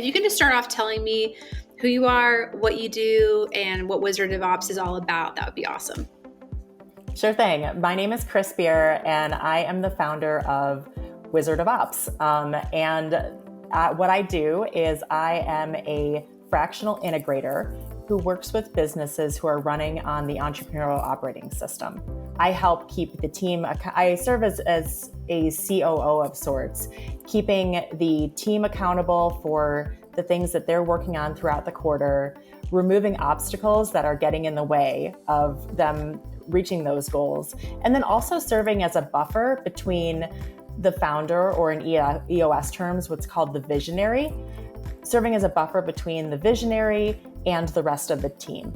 if you could just start off telling me who you are, what you do, and what Wizard of Ops is all about, that would be awesome. Sure thing. My name is Chris Beer, and I am the founder of Wizard of Ops. What I do is I am a fractional integrator who works with businesses who are running on the entrepreneurial operating system. I help keep the team, I serve as a COO of sorts, keeping the team accountable for the things that they're working on throughout the quarter, removing obstacles that are getting in the way of them reaching those goals, and then also serving as a buffer between the founder, or in EOS terms, what's called the visionary, serving as a buffer between the visionary and the rest of the team.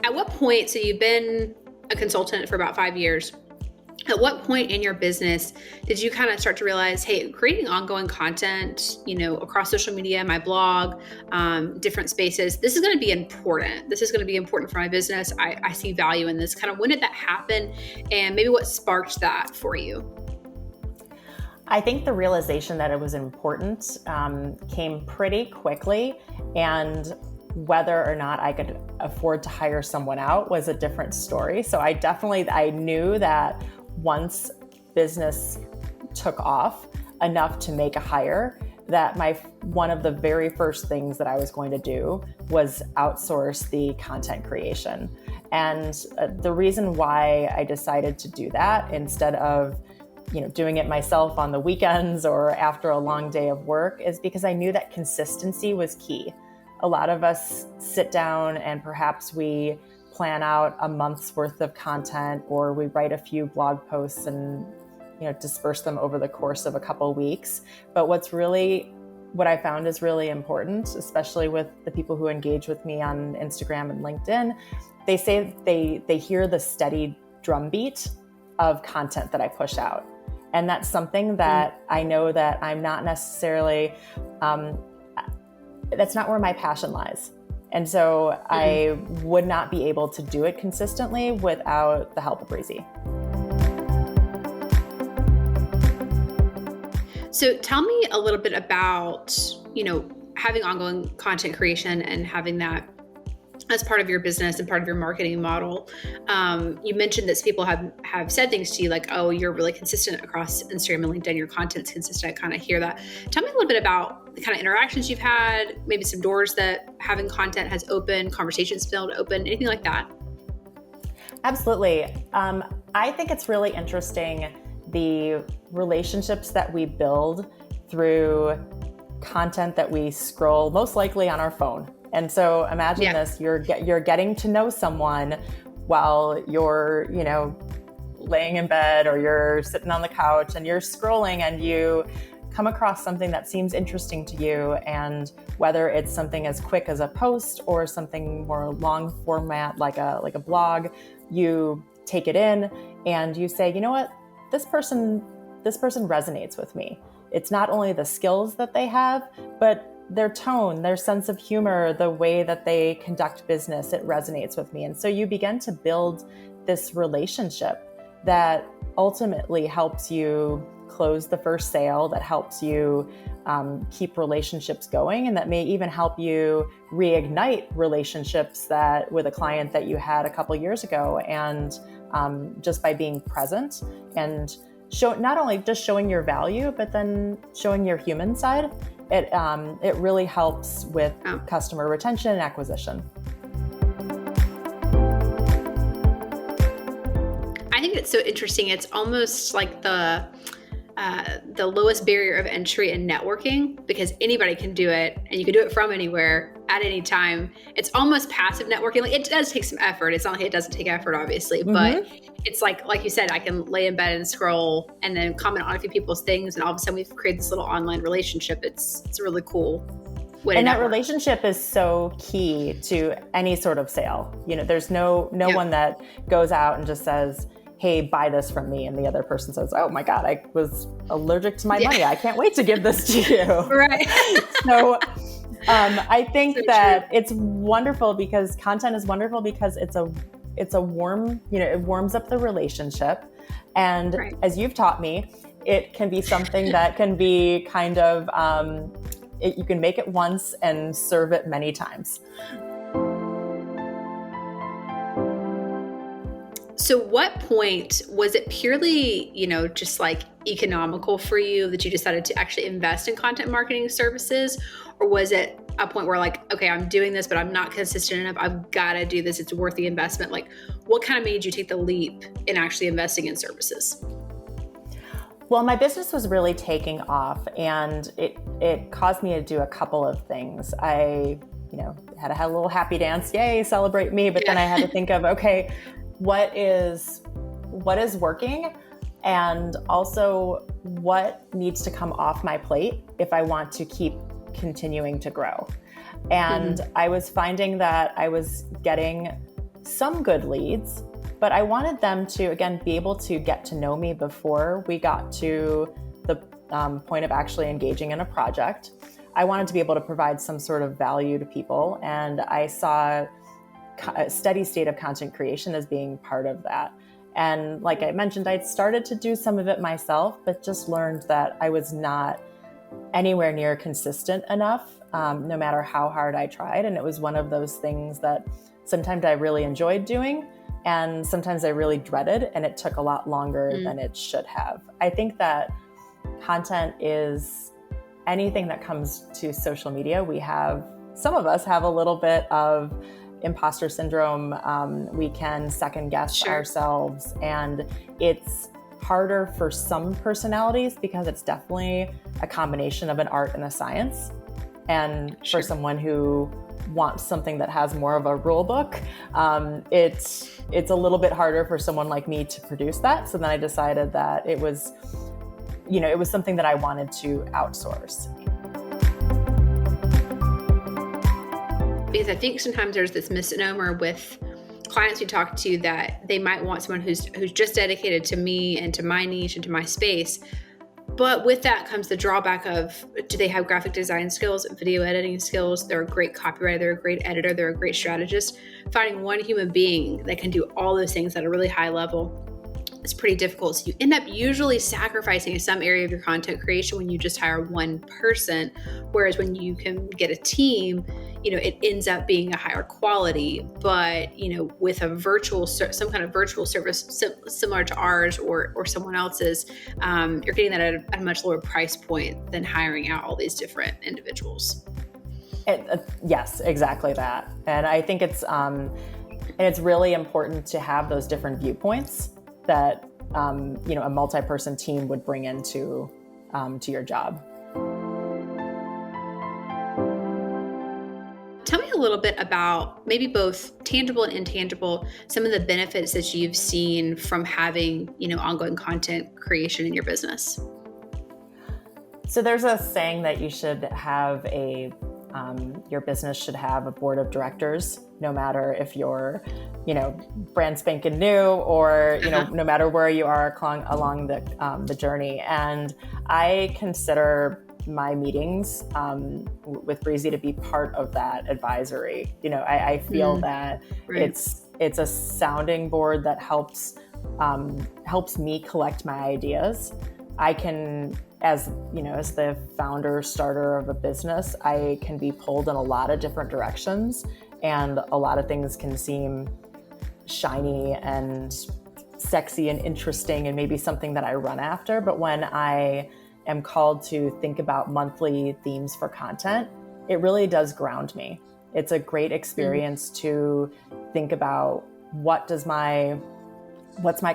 At what point, so you've been a consultant for about 5 years, at what point in your business did you kind of start to realize, hey, creating ongoing content, across social media, my blog, different spaces, this is going to be important. This is going to be important for my business. I see value in this. Kind of when did that happen? And maybe what sparked that for you? I think the realization that it was important came pretty quickly, and whether or not I could afford to hire someone out was a different story. So I knew that once business took off enough to make a hire, that one of the very first things that I was going to do was outsource the content creation. And the reason why I decided to do that instead of doing it myself on the weekends or after a long day of work is because I knew that consistency was key. A lot of us sit down and perhaps we plan out a month's worth of content, or we write a few blog posts and disperse them over the course of a couple of weeks. But what I found is really important, especially with the people who engage with me on Instagram and LinkedIn, they say they hear the steady drumbeat of content that I push out. And that's something that I know that I'm not necessarily, that's not where my passion lies. And so I would not be able to do it consistently without the help of Breezy. So tell me a little bit about, having ongoing content creation and having that as part of your business and part of your marketing model. You mentioned that people have said things to you like, oh, you're really consistent across Instagram and LinkedIn, your content's consistent. I kind of hear that. Tell me a little bit about the kind of interactions you've had, maybe some doors that having content has opened, conversations been able to open, anything like that. Absolutely. I think it's really interesting, the relationships that we build through content that we scroll most likely on our phone. And so imagine this, you're getting to know someone while you're, laying in bed or you're sitting on the couch and you're scrolling and you come across something that seems interesting to you. And whether it's something as quick as a post or something more long format, like a blog, you take it in and you say, you know what, this person resonates with me. It's not only the skills that they have, but their tone, their sense of humor, the way that they conduct business, it resonates with me. And so you begin to build this relationship that ultimately helps you close the first sale, that helps you keep relationships going, and that may even help you reignite relationships that with a client that you had a couple years ago. And just by being present and not only just showing your value, but then showing your human side, it really helps with customer retention and acquisition. I think it's so interesting. It's almost like the lowest barrier of entry in networking, because anybody can do it and you can do it from anywhere at any time. It's almost passive networking. Like, it does take some effort. It's not like it doesn't take effort, obviously, but it's like you said, I can lay in bed and scroll and then comment on a few people's things, and all of a sudden we've created this little online relationship. It's a really cool way to And that network. relationship is so key to any sort of sale. There's no one that goes out and just says, hey, buy this from me. And the other person says, oh my God, I was allergic to my money. I can't wait to give this to you. Right. So I think that it's wonderful, because content is wonderful because it's a warm, it warms up the relationship. And as you've taught me, it can be something that can be kind of, you can make it once and serve it many times. So what point was it purely, just like economical for you that you decided to actually invest in content marketing services? Or was it a point where like, okay, I'm doing this, but I'm not consistent enough. I've got to do this. It's worth the investment. Like, what kind of made you take the leap in actually investing in services? Well, my business was really taking off, and it caused me to do a couple of things. I, had a little happy dance, yay, celebrate me. But then I had to think of, okay, what is working, and also what needs to come off my plate if I want to keep continuing to grow. And I was finding that I was getting some good leads, but I wanted them to, again, be able to get to know me before we got to the point of actually engaging in a project. I wanted to be able to provide some sort of value to people, and I saw a steady state of content creation as being part of that. And like I mentioned, I'd started to do some of it myself, but just learned that I was not anywhere near consistent enough, no matter how hard I tried. And it was one of those things that sometimes I really enjoyed doing, and sometimes I really dreaded, and it took a lot longer than it should have. I think that content is anything that comes to social media. Some of us have a little bit of imposter syndrome. We can second guess ourselves, and it's harder for some personalities because it's definitely a combination of an art and a science. And for someone who wants something that has more of a rule book, it's a little bit harder for someone like me to produce that. So then I decided that it was something that I wanted to outsource. Because I think sometimes there's this misnomer with clients we talk to that they might want someone who's just dedicated to me and to my niche and to my space. But with that comes the drawback of, do they have graphic design skills, video editing skills? They're a great copywriter, they're a great editor, they're a great strategist. Finding one human being that can do all those things at a really high level is pretty difficult. So you end up usually sacrificing some area of your content creation when you just hire one person. Whereas when you can get a team, it ends up being a higher quality, but, with some kind of virtual service similar to ours or someone else's, you're getting that at a much lower price point than hiring out all these different individuals. Yes, exactly that. And I think it's really important to have those different viewpoints that a multi-person team would bring into to your job. Tell me a little bit about maybe both tangible and intangible, some of the benefits that you've seen from having, ongoing content creation in your business. So there's a saying that you should have your business should have a board of directors, no matter if you're, brand spanking new or, no matter where you are along the journey. And I consider my meetings with Breezy to be part of that advisory. I feel that it's a sounding board that helps me collect my ideas. I can, as the founder, starter of a business, I can be pulled in a lot of different directions, and a lot of things can seem shiny and sexy and interesting and maybe something that I run after. But when I am called to think about monthly themes for content, it really does ground me. It's a great experience to think about what's my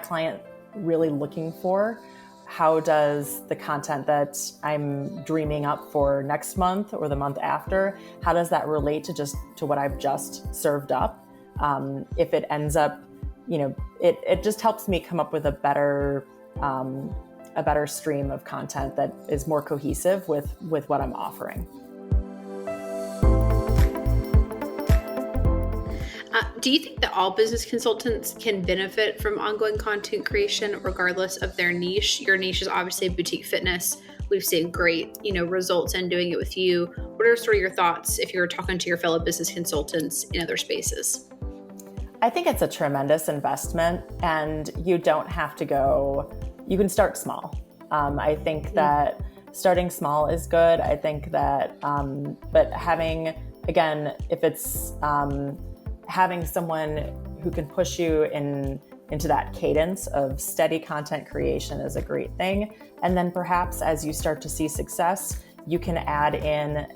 client really looking for? How does the content that I'm dreaming up for next month or the month after, how does that relate to what I've just served up? If it ends up, it just helps me come up with a better stream of content that is more cohesive with what I'm offering. Do you think that all business consultants can benefit from ongoing content creation regardless of their niche? Your niche is obviously boutique fitness. We've seen great, results in doing it with you. What are sort of your thoughts if you're talking to your fellow business consultants in other spaces? I think it's a tremendous investment, and you don't have to you can start small. I think that starting small is good. I think that, but having, again, if it's having someone who can push you into that cadence of steady content creation is a great thing. And then perhaps as you start to see success, you can add in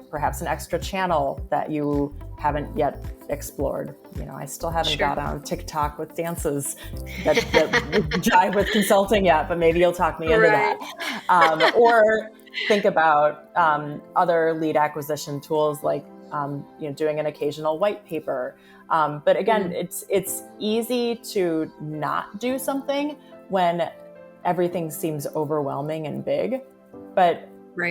perhaps an extra channel that you haven't yet explored. I still haven't got on TikTok with dances that jive with consulting yet, but maybe you'll talk me into that. Or think about other lead acquisition tools like doing an occasional white paper. But again, it's easy to not do something when everything seems overwhelming and big. But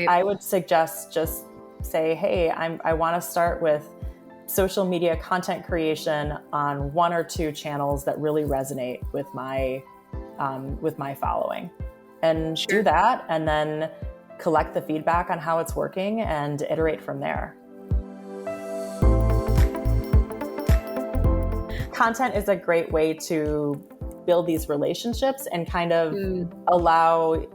I would suggest just say, hey, I want to start with social media content creation on 1 or 2 channels that really resonate with my following, and do that, and then collect the feedback on how it's working and iterate from there. Content is a great way to build these relationships and kind of allow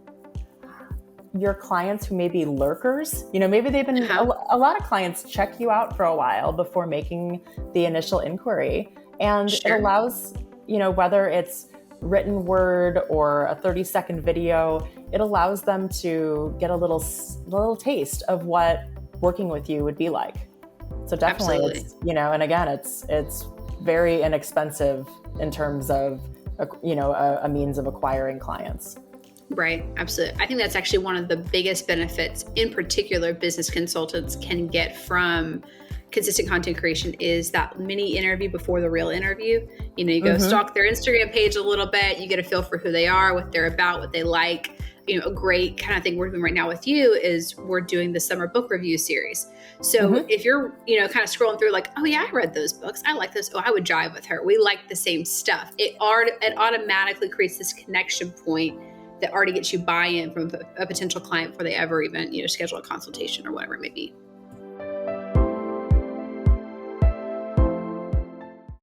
your clients who may be lurkers, maybe they've been, a lot of clients check you out for a while before making the initial inquiry. And it allows, whether it's written word or a 30-second video, it allows them to get a little taste of what working with you would be like. So definitely, it's, and again, it's very inexpensive in terms of, a means of acquiring clients. Right. Absolutely. I think that's actually one of the biggest benefits, in particular, business consultants can get from consistent content creation is that mini interview before the real interview. You go stalk their Instagram page a little bit, you get a feel for who they are, what they're about, what they like. A great kind of thing we're doing right now with you is we're doing the summer book review series. So if you're, kind of scrolling through like, oh yeah, I read those books. I like those. Oh, I would jive with her. We like the same stuff. It automatically creates this connection point that already gets you buy-in from a potential client before they ever even, schedule a consultation or whatever it may be.